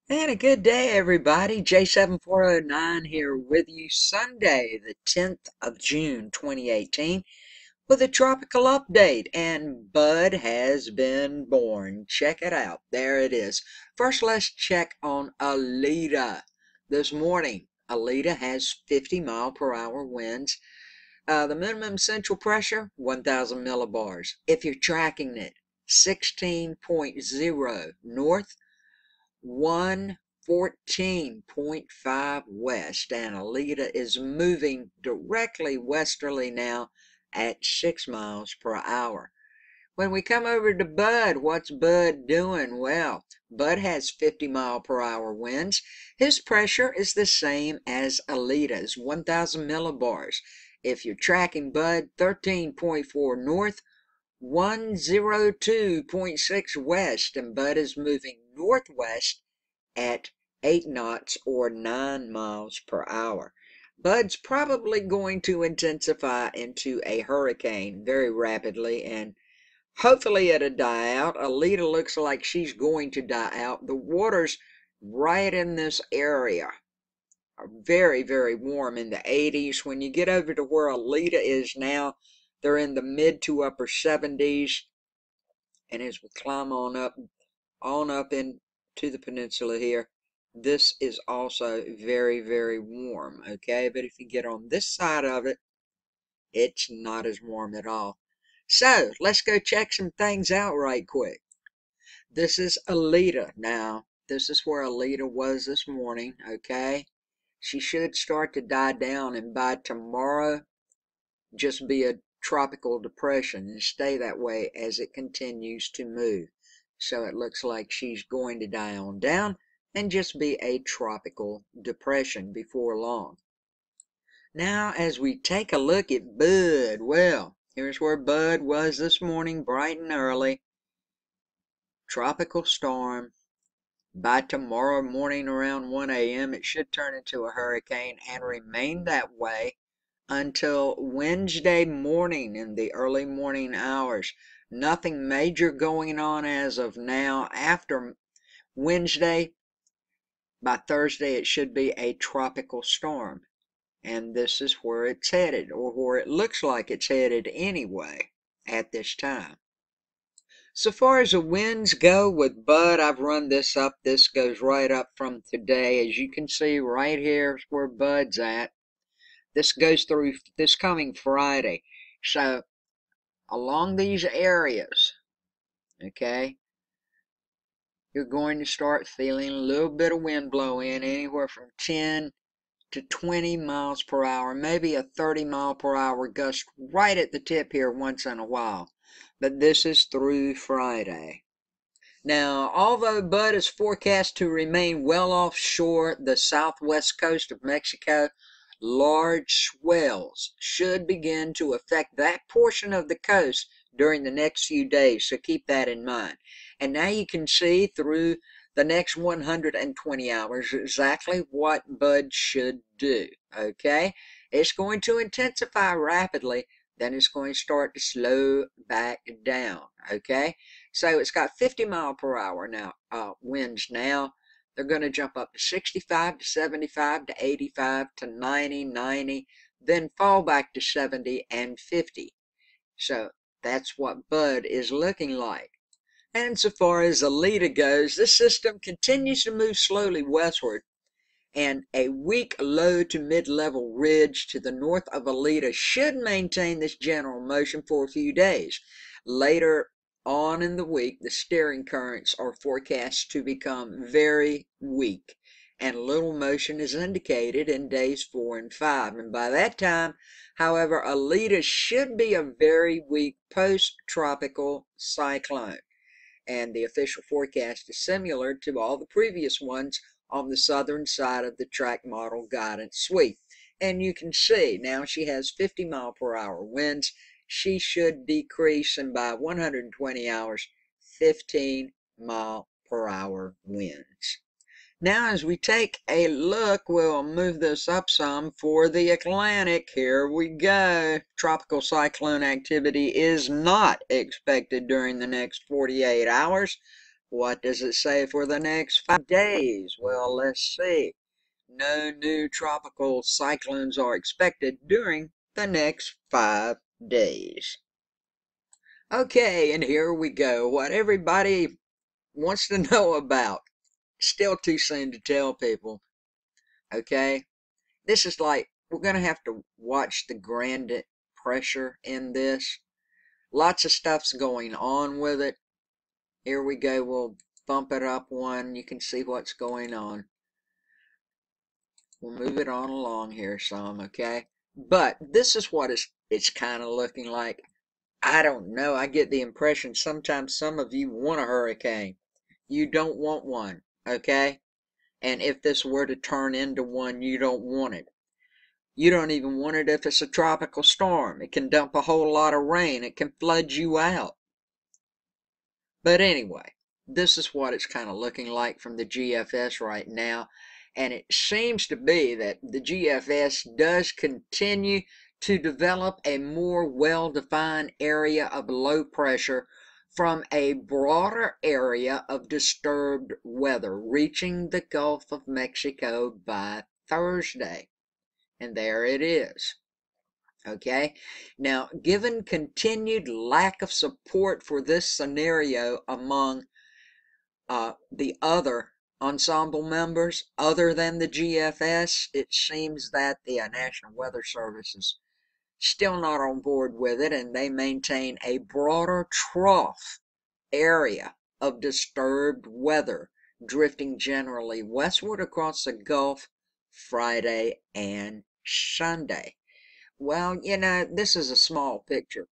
And a good day, everybody. J7409 here with you Sunday, the 10th of June, 2018, with a tropical update. And Bud has been born. Check it out. There it is. First, let's check on Alita. This morning, Alita has 50-mile-per-hour winds. The minimum central pressure, 1,000 millibars. If you're tracking it, 16.0 north, 114.5 west, and Alita is moving directly westerly now at 6 miles per hour. When we come over to Bud, what's Bud doing? Well, Bud has 50-mile-per-hour winds. His pressure is the same as Alita's, 1,000 millibars. If you're tracking Bud, 13.4 north, 102.6 west, and Bud is moving northwest at 8 knots or 9 miles per hour. Bud's probably going to intensify into a hurricane very rapidly, and hopefully it'll die out. Alita looks like she's going to die out. The waters right in this area are very, very warm, in the 80s. When you get over to where Alita is now, they're in the mid to upper 70s. And as we climb on up into the peninsula here, this is also very, very warm, okay? But if you get on this side of it, it's not as warm at all. So let's go check some things out right quick. This is Alita now. This is where Alita was this morning, okay? She should start to die down, and by tomorrow, just be a tropical depression and stay that way as it continues to move. So it looks like she's going to die on down and just be a tropical depression before long. Now, as we take a look at Bud, well, here's where Bud was this morning, bright and early. Tropical storm. By tomorrow morning around 1 a.m., it should turn into a hurricane and remain that way until Wednesday morning in the early morning hours. Nothing major going on as of now. After Wednesday, by Thursday, it should be a tropical storm. And this is where it's headed, or where it looks like it's headed anyway at this time. So far as the winds go with Bud, I've run this up. This goes right up from today. As you can see right here is where Bud's at. This goes through this coming Friday. So along these areas, okay, you're going to start feeling a little bit of wind blow in, anywhere from 10 to 20 miles per hour, maybe a 30-mile-per-hour gust right at the tip here once in a while. But this is through Friday. Now, although Bud is forecast to remain well offshore the southwest coast of Mexico, large swells should begin to affect that portion of the coast during the next few days, so keep that in mind. And now you can see through the next 120 hours exactly what Bud should do, okay? It's going to intensify rapidly, then it's going to start to slow back down, okay? So it's got 50-mile-per-hour now winds now. They're going to jump up to 65 to 75 to 85 to 90, then fall back to 70 and 50. So that's what Bud is looking like. And so far as Alita goes, this system continues to move slowly westward, and a weak low to mid-level ridge to the north of Alita should maintain this general motion for a few days. Later on in the week, the steering currents are forecast to become very weak, and little motion is indicated in days 4 and 5. And by that time, however, Alita should be a very weak post-tropical cyclone, and the official forecast is similar to all the previous ones on the southern side of the track model guidance suite. And you can see now she has 50-mile-per-hour winds. She should decrease, and by 120 hours, 15-mile-per-hour winds. Now, as we take a look, we'll move this up some for the Atlantic. Here we go. Tropical cyclone activity is not expected during the next 48 hours. What does it say for the next 5 days? Well, let's see. No new tropical cyclones are expected during the next 5 days. Okay, and here we go. What everybody wants to know about. Still too soon to tell people. Okay? This is like, we're going to have to watch the gradient pressure in this. Lots of stuff's going on with it. Here we go. We'll bump it up one. You can see what's going on. We'll move it on along here some, okay? But this is what it's kind of looking like. I don't know. I get the impression sometimes some of you want a hurricane. You don't want one, okay? And if this were to turn into one, you don't want it. You don't even want it if it's a tropical storm. It can dump a whole lot of rain. It can flood you out. But anyway, this is what it's kind of looking like from the GFS right now. And it seems to be that the GFS does continue to develop a more well-defined area of low pressure from a broader area of disturbed weather, reaching the Gulf of Mexico by Thursday. And there it is. Okay, now given continued lack of support for this scenario among the other ensemble members other than the GFS, it seems that the National Weather Service is still not on board with it, and they maintain a broader trough area of disturbed weather drifting generally westward across the Gulf Friday and Sunday. Well, you know, this is a small picture.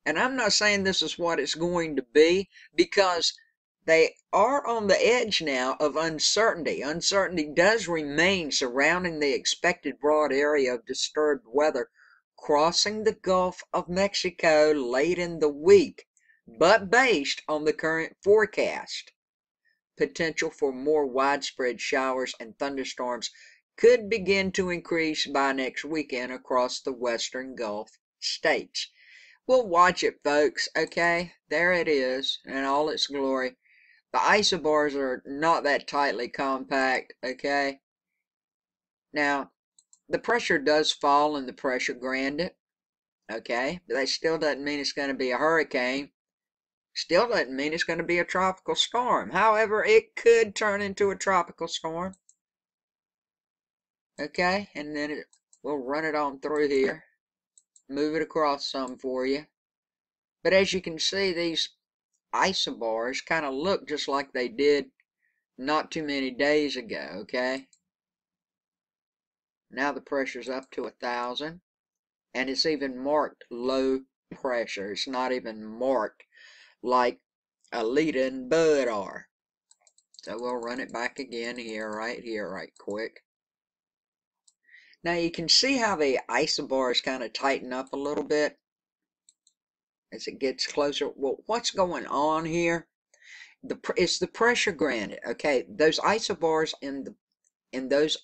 And I'm not saying this is what it's going to be, because they are on the edge now of uncertainty. Uncertainty does remain surrounding the expected broad area of disturbed weather crossing the Gulf of Mexico late in the week, but based on the current forecast, potential for more widespread showers and thunderstorms could begin to increase by next weekend across the western Gulf states. We'll watch it, folks, okay? There it is in all its glory. The isobars are not that tightly compact, okay? Now, the pressure does fall in the pressure gradient, okay? But that still doesn't mean it's going to be a hurricane. Still doesn't mean it's going to be a tropical storm. However, it could turn into a tropical storm. Okay, and then we'll run it on through here. Move it across some for you. But as you can see, these isobars kind of look just like they did not too many days ago, okay? Now the pressure's up to 1,000, and it's even marked low pressure. It's not even marked like Alita and Bud are. So we'll run it back again right here, right quick. Now you can see how the isobars kind of tighten up a little bit as it gets closer. Well, what's going on here? It's the pressure gradient. Okay, those isobars in those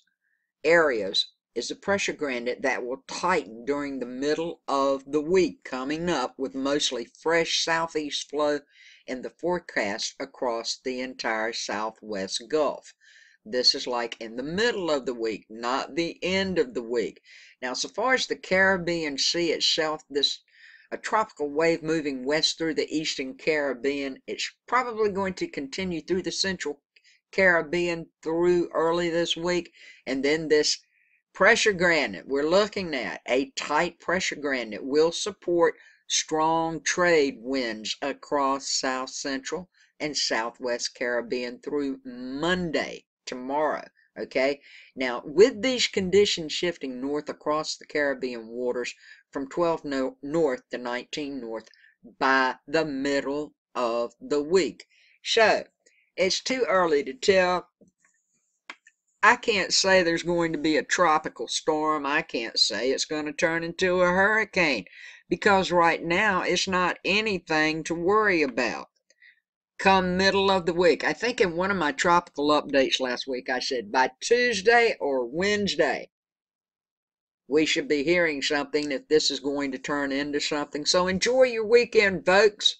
areas is the pressure gradient that will tighten during the middle of the week coming up, with mostly fresh southeast flow in the forecast across the entire southwest Gulf. This is like in the middle of the week, not the end of the week. Now, so far as the Caribbean Sea itself, a tropical wave moving west through the eastern Caribbean, it's probably going to continue through the central Caribbean through early this week. And then this pressure gradient we're looking at, a tight pressure gradient, will support strong trade winds across south central and southwest Caribbean through Monday, tomorrow. Okay, now with these conditions shifting north across the Caribbean waters from 12 north to 19 north by the middle of the week. So it's too early to tell. I can't say there's going to be a tropical storm. I can't say it's going to turn into a hurricane, because right now it's not anything to worry about. Come middle of the week, I think in one of my tropical updates last week, I said by Tuesday or Wednesday, we should be hearing something if this is going to turn into something. So enjoy your weekend, folks.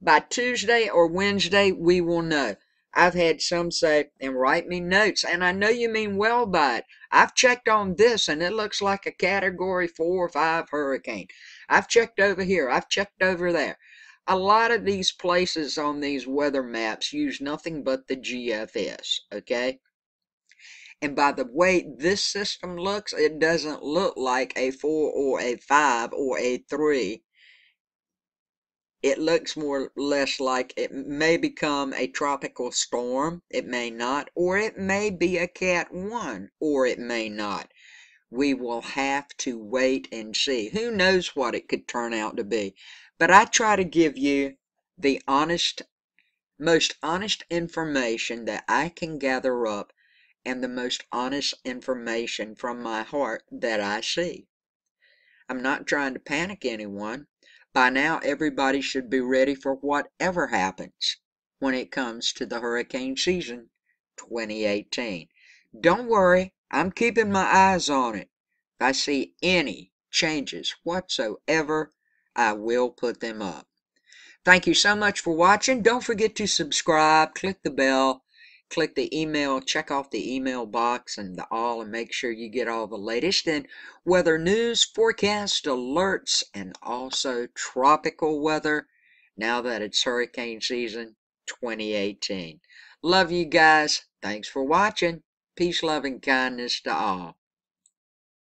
By Tuesday or Wednesday, we will know. I've had some say, and write me notes, and I know you mean well by it. I've checked on this, and it looks like a category 4 or 5 hurricane. I've checked over here. I've checked over there. A lot of these places on these weather maps use nothing but the GFS, okay? And by the way this system looks, it doesn't look like a 4 or a 5 or a 3. It looks more or less like it may become a tropical storm. It may not, or it may be a Cat 1, or it may not. We will have to wait and see. Who knows what it could turn out to be? But I try to give you the most honest information that I can gather up, and the most honest information from my heart that I see. I'm not trying to panic anyone. By now, everybody should be ready for whatever happens when it comes to the hurricane season 2018. Don't worry, I'm keeping my eyes on it. If I see any changes whatsoever, I will put them up. Thank you so much for watching. Don't forget to subscribe, click the bell, click the email, check off the email box and the all, and make sure you get all the latest in weather news, forecast, alerts, and also tropical weather now that it's hurricane season 2018. Love you guys. Thanks for watching. Peace, love, and kindness to all.